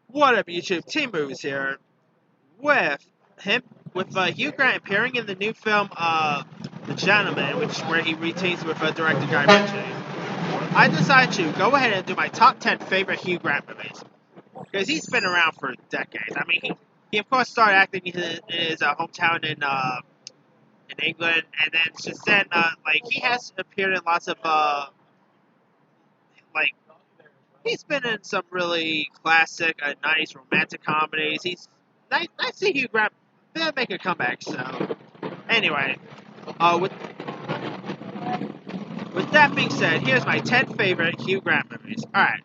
What up, YouTube? Team Movies here with him with Hugh Grant appearing in the new film The Gentleman, which where he reteams with director Guy Ritchie. I decided to go ahead and do my top 10 favorite Hugh Grant movies because he's been around for decades. I mean, he of course started acting in his hometown in England, and then since then, like he has appeared in lots of like he's been in some really classic, nice romantic comedies. He's nice to see Hugh Grant make a comeback. So, anyway, with that being said, here's my 10 favorite Hugh Grant movies. All right,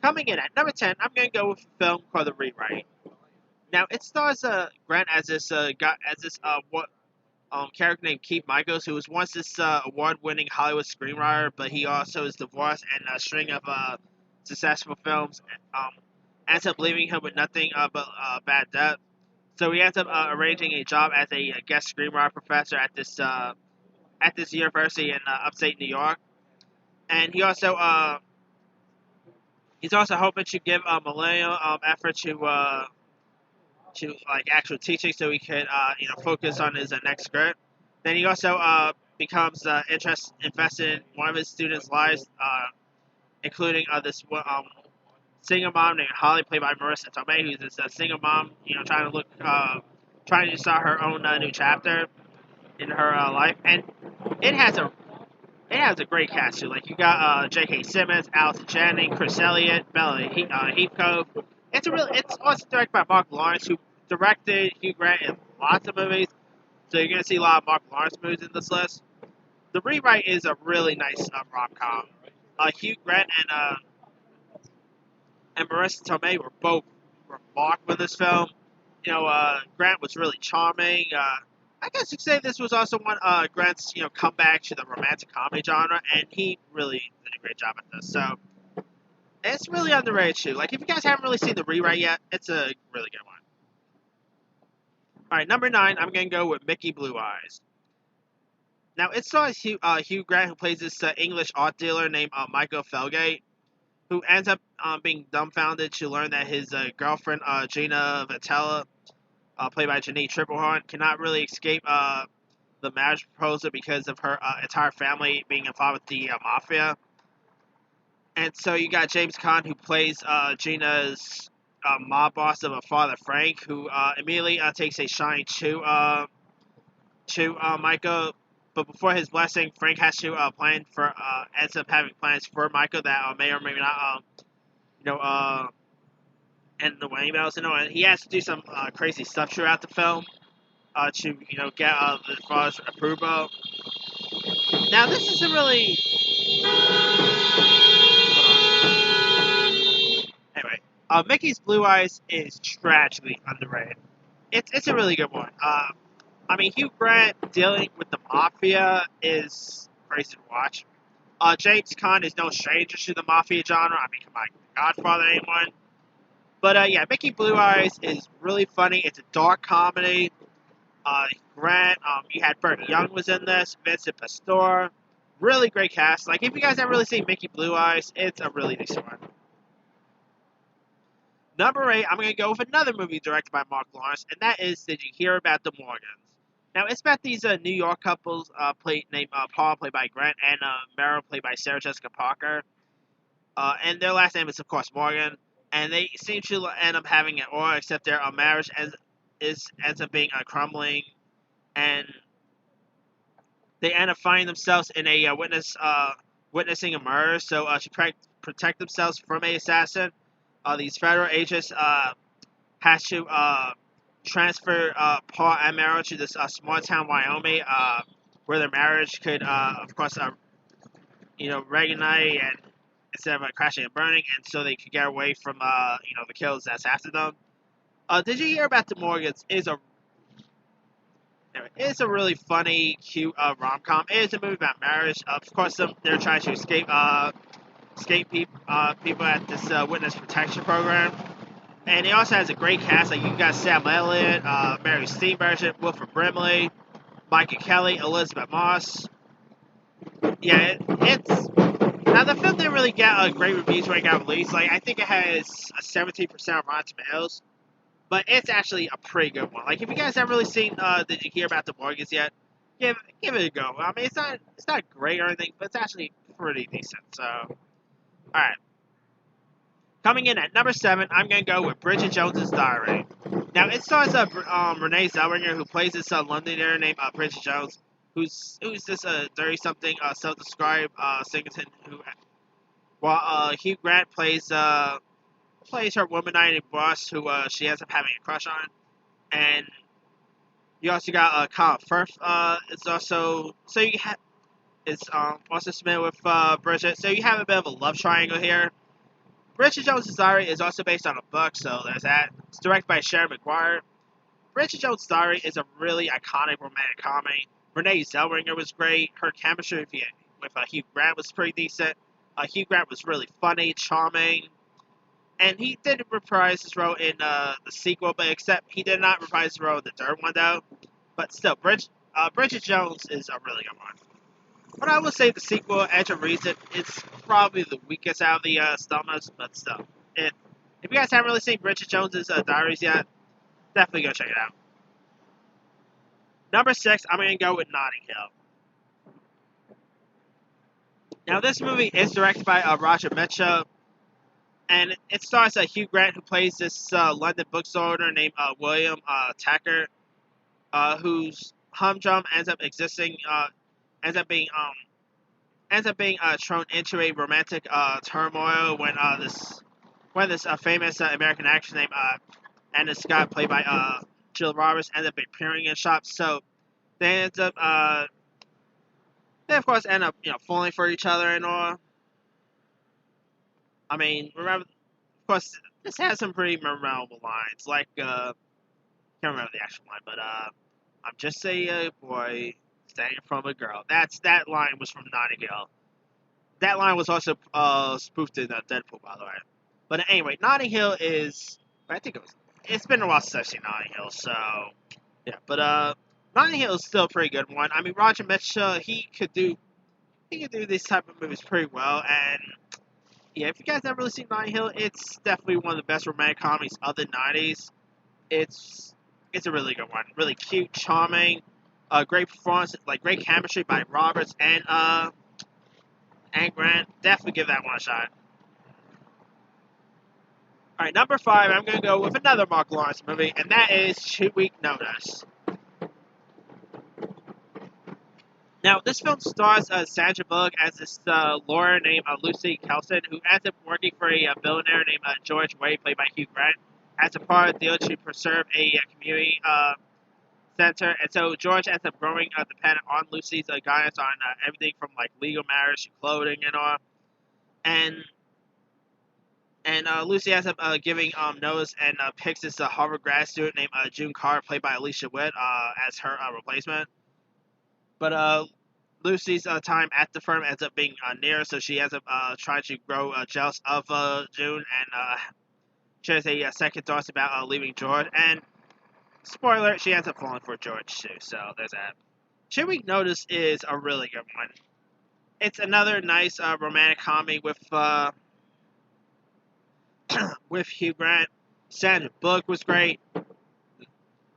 coming in at number 10, I'm gonna go with a film called The Rewrite. Now, it stars Grant as this character named Keith Michaels, who was once this award-winning Hollywood screenwriter, but he also is divorced and a string of successful films. Ends up leaving him with nothing but bad debt. So he ends up arranging a job as a guest screenwriter professor at this university in upstate New York, and he's also hoping to give a millennial effort to like actual teaching, so he could focus on his next script. Then he also becomes invested in one of his students' lives, including this single mom named Holly, played by Marissa Tomei, who's this single mom, trying to start her own new chapter in her life, and it has a great cast too. Like you got J.K. Simmons, Allison Janney, Chris Elliott, Bella Heathcote. It's also directed by Mark Lawrence, who directed Hugh Grant in lots of movies. So you're gonna see a lot of Mark Lawrence movies in this list. The Rewrite is a really nice rom-com. Hugh Grant and Marissa Tomei were both remarkable in this film. Grant was really charming. I guess you could say this was also one Grant's comeback to the romantic comedy genre, and he really did a great job at this. So it's really underrated too. Like if you guys haven't really seen The Rewrite yet, it's a really good one. All right, number 9, I'm gonna go with Mickey Blue Eyes. Now it stars Hugh Grant, who plays this English art dealer named Michael Felgate, who ends up being dumbfounded to learn that his girlfriend Gina Vitella, played by Janine Triplehorn, cannot really escape the marriage proposal because of her entire family being involved with the mafia. And so you got James Caan, who plays Gina's mob boss of a father, Frank, who immediately takes a shine to Michael. But before his blessing, Frank has to ends up having plans for Michael that may or may not, end the wedding bells. And he has to do some crazy stuff throughout the film to, get the father's approval. Now, this is a really... Anyway, Mickey's Blue Eyes is tragically underrated. It's a really good one. I mean, Hugh Grant dealing with the mafia is crazy to watch. James Caan is no stranger to the mafia genre. I mean, come on, Godfather ain't one. But yeah, Mickey Blue Eyes is really funny. It's a dark comedy. Grant, you had Bernie Young was in this, Vincent Pastore. Really great cast. Like, if you guys haven't really seen Mickey Blue Eyes, it's a really decent one. Number 8, I'm going to go with another movie directed by Mark Lawrence, and that is Did You Hear About the Morgans? Now, it's about these New York couples named Paul, played by Grant, and Meryl, played by Sarah Jessica Parker. And their last name is, of course, Morgan. And they seem to end up having an or, except their marriage ends up being crumbling. And they end up finding themselves in a witnessing a murder. So to protect themselves from an assassin, these federal agents has to transfer Paul and Meryl to this small town, Wyoming, where their marriage could, of course, reignite and instead of crashing and burning, and so they could get away from the killers that's after them. Did You Hear About the Morgans? It's a really funny, cute rom-com. It is a movie about marriage. Of course, they're trying to escape people at this witness protection program. And it also has a great cast. Like you got Sam Elliott, Mary Steenburgen, Wilford Brimley, Micah Kelly, Elizabeth Moss. Yeah, Now, the film didn't really get great reviews when it got released. Like, I think it has a 17% on Rotten Tomatoes, but it's actually a pretty good one. Like, if you guys haven't really seen Did You Hear About the Morgans yet, give it a go. I mean, it's not great or anything, but it's actually pretty decent. So, all right. Coming in at number 7, I'm gonna go with Bridget Jones's Diary. Now, it stars Renee Zellweger, who plays this Londoner named Bridget Jones, who's this dirty something self-described singleton who, while Hugh Grant plays her womanizer boss, who she ends up having a crush on, and you also got Colin Firth. It's also it's also submitted with Bridget, so you have a bit of a love triangle here. Bridget Jones's Diary is also based on a book, so there's that. It's directed by Sharon McGuire. Bridget Jones's Diary is a really iconic romantic comedy. Renee Zellweger was great. Her chemistry with Hugh Grant was pretty decent. Hugh Grant was really funny, charming, and he did reprise his role in the sequel, but except he did not reprise his role in the third one, though. But still, Bridget Jones is a really good one. But I will say the sequel, Edge of Reason, it's probably the weakest out of the installments, but still. If you guys haven't really seen Bridget Jones's Diaries yet, definitely go check it out. Number 6, I'm going to go with Notting Hill. Now, this movie is directed by Roger Mitchell, and it stars Hugh Grant, who plays this London bookstore owner named William Tacker, whose humdrum ends up being thrown into a romantic turmoil when this famous American actress named Anna Scott, played by Jill Roberts, ends up appearing in shops. So they of course end up falling for each other and all. I mean, remember, of course, this has some pretty memorable lines. Like can't remember the actual line, but I'm just a boy staying from a girl. That line was from Notting Hill. That line was also spoofed in Deadpool, by the way. But anyway, Notting Hill is, I think it's been a while since I've seen Notting Hill, so yeah. But Notting Hill is still a pretty good one. I mean, Roger Mitchell, he could do these type of movies pretty well, and yeah, if you guys never really seen Notting Hill, it's definitely one of the best romantic comedies of the '90s. It's a really good one, really cute, charming, great performance, like great chemistry by Roberts and Grant. Definitely give that one a shot. Alright, number 5, I'm going to go with another Mark Lawrence movie, and that is 2 Week Notice. Now, this film stars Sandra Bullock as this lawyer named Lucy Kelson, who ends up working for a billionaire named George Wade, played by Hugh Grant, as a part of the deal to preserve a community center. And so George ends up growing dependent on Lucy's guidance on everything from like legal matters to clothing and all. And Lucy ends up giving notice and picks this Harvard grad student named June Carr, played by Alicia Witt, as her replacement. But Lucy's time at the firm ends up being near, so she ends up trying to grow jealous of June, and she has a second thoughts about leaving George. And spoiler, she ends up falling for George too, so there's that. 2 Week Notice is a really good one. It's another nice romantic comedy with with Hugh Grant. Sandra Bullock was great. I'm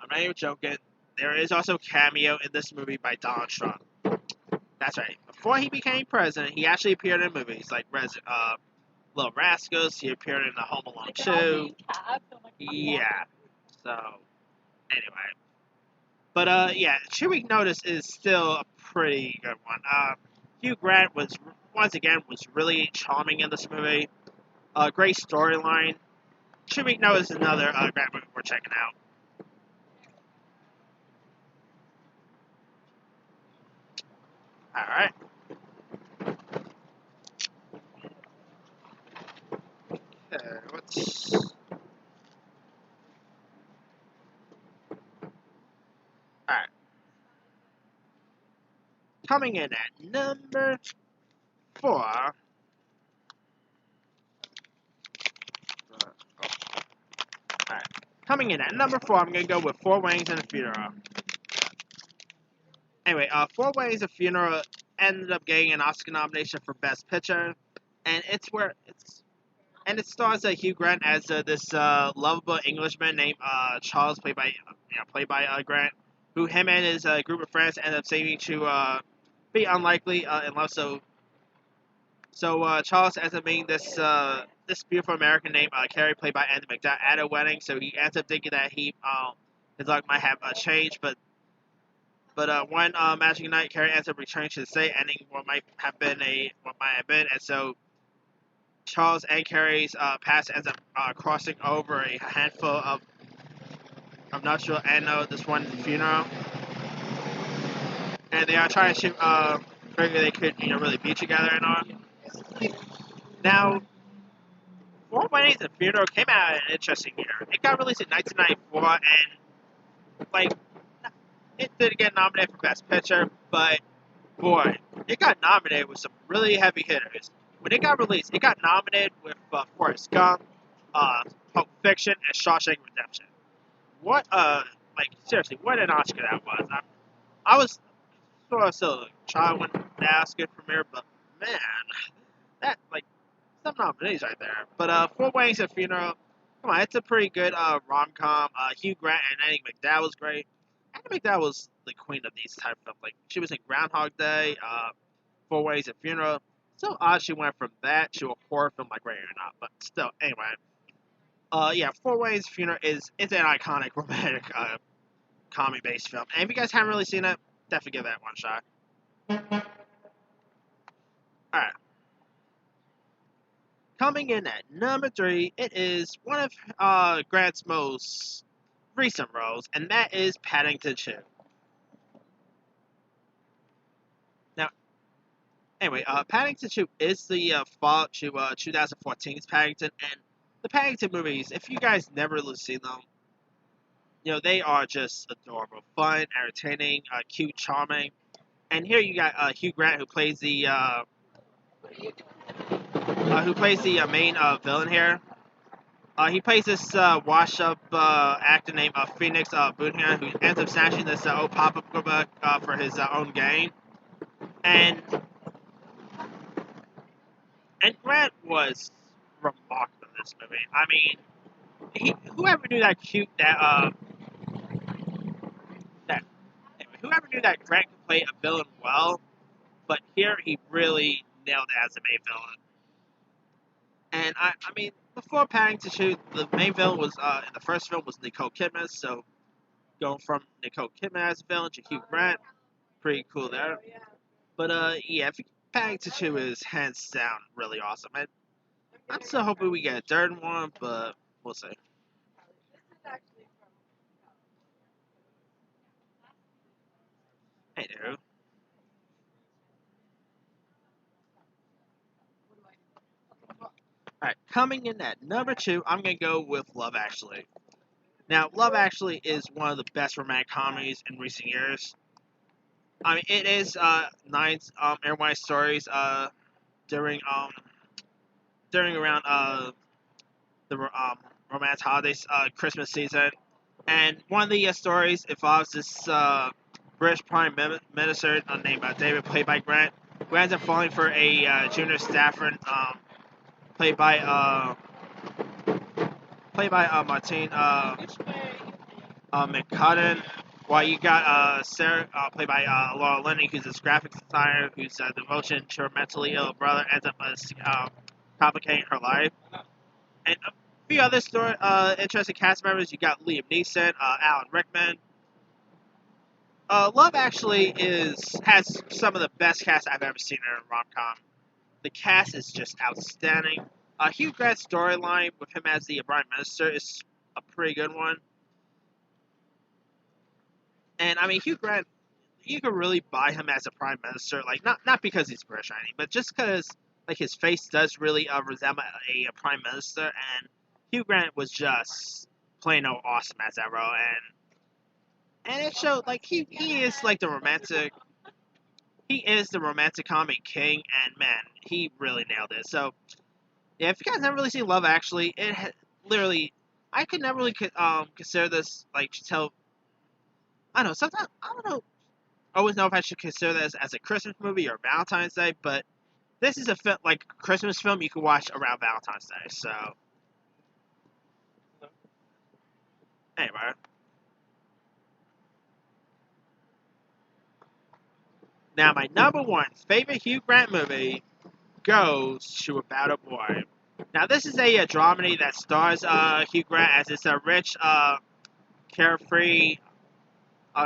not even joking. There is also a cameo in this movie by Donald Trump. That's right. Before he became president, he actually appeared in movies like Little Rascals. He appeared in The Home Alone 2. Yeah. So, anyway. But, yeah, 2 Week Notice is still a pretty good one. Hugh Grant was really charming in this movie. Great storyline. 2 Week Notice is another great movie we're checking out. Alright. Let's... Alright. Coming in at number 4. Alright. Coming in at number 4, I'm going to go with Four Weddings and a Funeral. Anyway, Four Weddings and a Funeral ended up getting an Oscar nomination for Best Picture. and it stars Hugh Grant as this lovable Englishman named Charles, played by Grant, who him and his group of friends end up saving to be unlikely in love. So Charles ends up meeting this beautiful American named Carrie, played by Andy McDowell, at a wedding. So he ends up thinking that his luck might have changed, but one magic night, Carrie ends up returning to the state, ending what might have been, and so Charles and Carrie's past ends up crossing over a handful of nuptial and this one funeral, and they are trying to figure they could really be together and all. Now, Four Weddings and Funeral came out at an interesting year. It got released in 1994, and like it did get nominated for Best Picture, but boy, it got nominated with some really heavy hitters. When it got released, it got nominated with Forrest Gump, Pulp Fiction, and Shawshank Redemption. What seriously, what an Oscar that was. I was sort of still a child when the Oscar premiered, but man, that some nominees right there. But Four Weddings and Funeral, come on, it's a pretty good rom com. Hugh Grant and Annie McDowell was great. Annie McDowell was the queen of these type of she was in Groundhog Day, Four Weddings and Funeral. So odd she went from that to a horror film like Ready or Not, but still, anyway. Yeah, Four Weddings and Funeral is an iconic romantic comedy based film. And if you guys haven't really seen it, definitely give that one shot. Alright. Coming in at number 3, it is one of Grant's most recent roles, and that is Paddington 2. Now, anyway, Paddington 2 is the follow to 2014's Paddington, and the Paddington movies, if you guys never really seen them, they are just adorable, fun, entertaining, cute, charming. And here you got Hugh Grant, who plays the main villain here. He plays this washed-up actor named Phoenix Boonham, who ends up snatching this old pop-up book for his own gain. And Grant was remarkable in this movie. I mean, whoever knew whoever knew that Grant could play a villain well, but here he really nailed it as a main villain. And I mean, before Paddington 2, the main villain was in the first film was Nicole Kidman, so going from Nicole Kidman as a villain to Hugh Grant, pretty cool there. But yeah, Paddington 2 is hands down really awesome. And I'm still hoping we get a third one, but we'll see. Hey, dude. Alright, coming in at number 2, I'm going to go with Love Actually. Now, Love Actually is one of the best romantic comedies in recent years. I mean, it is Nine's airline stories during around the romance holidays Christmas season, and one of the stories involves this British Prime Minister named David, played by Grant, who ends up falling for a junior staffer played by Martine McCudden. While you got Sarah, played by Laura Linney, who's this graphic designer whose devotion to her mentally ill brother ends up complicating her life. And a few other interesting cast members. You got Liam Neeson, Alan Rickman. Love Actually has some of the best cast I've ever seen in a rom-com. The cast is just outstanding. Hugh Grant's storyline with him as the Prime Minister is a pretty good one. And I mean, Hugh Grant, you could really buy him as a Prime Minister, not because he's British or anything, but just because his face does really resemble a Prime Minister, and Hugh Grant was just plain old awesome as that role, and it showed he is the romantic comedy king, and man, he really nailed it. So yeah, if you guys never really seen Love Actually, literally, I could never really consider this to tell. I don't know. Sometimes I don't know. I always know if I should consider this as a Christmas movie or Valentine's Day, but this is a like Christmas film you can watch around Valentine's Day. So anyway, now my number one favorite Hugh Grant movie goes to About a Boy. Now this is a dramedy that stars Hugh Grant as this rich, carefree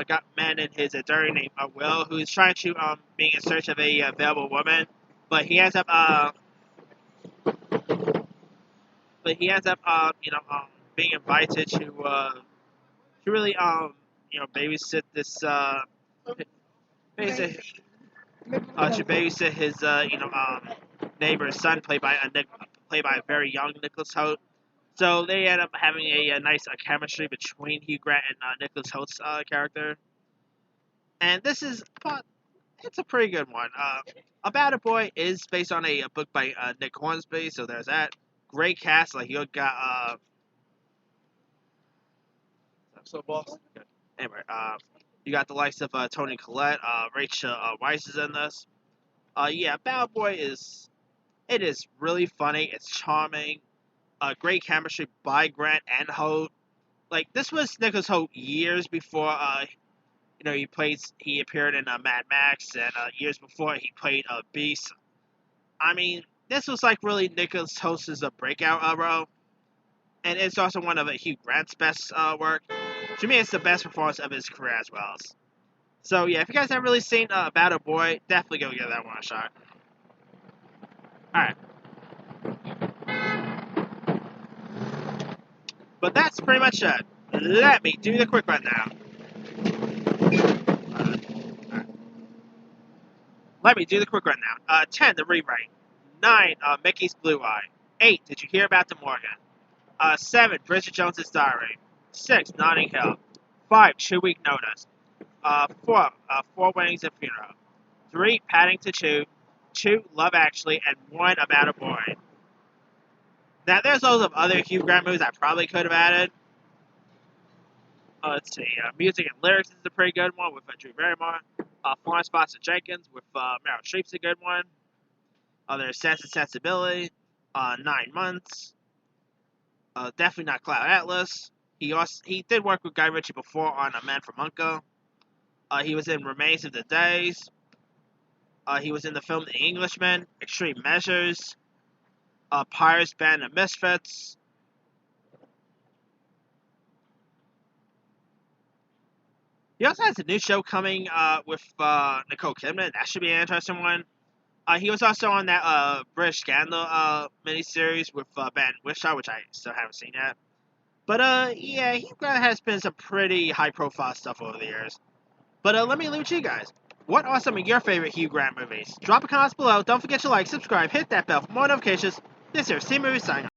got man in his dirty named Will, who is trying to being in search of a available woman, but he ends up being invited to really babysit this babysit to babysit his neighbor's son played by a very young Nicholas Hoult. So they end up having a nice chemistry between Hugh Grant and Nicholas Holt's character. And this is it's a pretty good one. About a Boy is based on a book by Nick Hornsby, so there's that. Great cast, like you got So, boss. anyway, you got the likes of Toni Collette, Rachel Weisz is in this. Yeah, About a Boy is really funny. It's charming. Great chemistry by Grant and Holt. Like this was Nicholas Hoult years before he appeared in Mad Max, and years before he played Beast. I mean, this was like really Nicholas Holt's breakout role, and it's also one of Hugh Grant's best work. To me, it's the best performance of his career as well. So yeah, if you guys haven't really seen About a Boy, definitely go give that one a shot. All right. But that's pretty much it. Let me do the quick rundown. Let me do the quick rundown. 10, The Rewrite. 9, Mickey's Blue Eye. 8, Did You Hear About the Morgan? 7, Bridget Jones's Diary. 6, Notting Hill. 5, 2 Week Notice. 4, Four Weddings and Funeral. 3, Paddington 2. 2, Love Actually. And 1, About a Boy. Now, there's loads of other Hugh Grant movies I probably could have added. Let's see. Music and Lyrics is a pretty good one with Drew Barrymore. Florence Foster Jenkins with Meryl Streep's a good one. There's Sense and Sensibility. 9 Months. Definitely not Cloud Atlas. He did work with Guy Ritchie before on A Man from U.N.C.L.E. He was in Remains of the Days. He was in the film The Englishman, Extreme Measures, Pirates, Band of Misfits. He also has a new show coming with Nicole Kidman. That should be an interesting one. He was also on that British Scandal miniseries with Ben Whishaw, which I still haven't seen yet. But yeah, he has been some pretty high-profile stuff over the years. But let me leave with you guys. What are some of your favorite Hugh Grant movies? Drop a comment below. Don't forget to like, subscribe, hit that bell for more notifications. This is C-Movie signing off.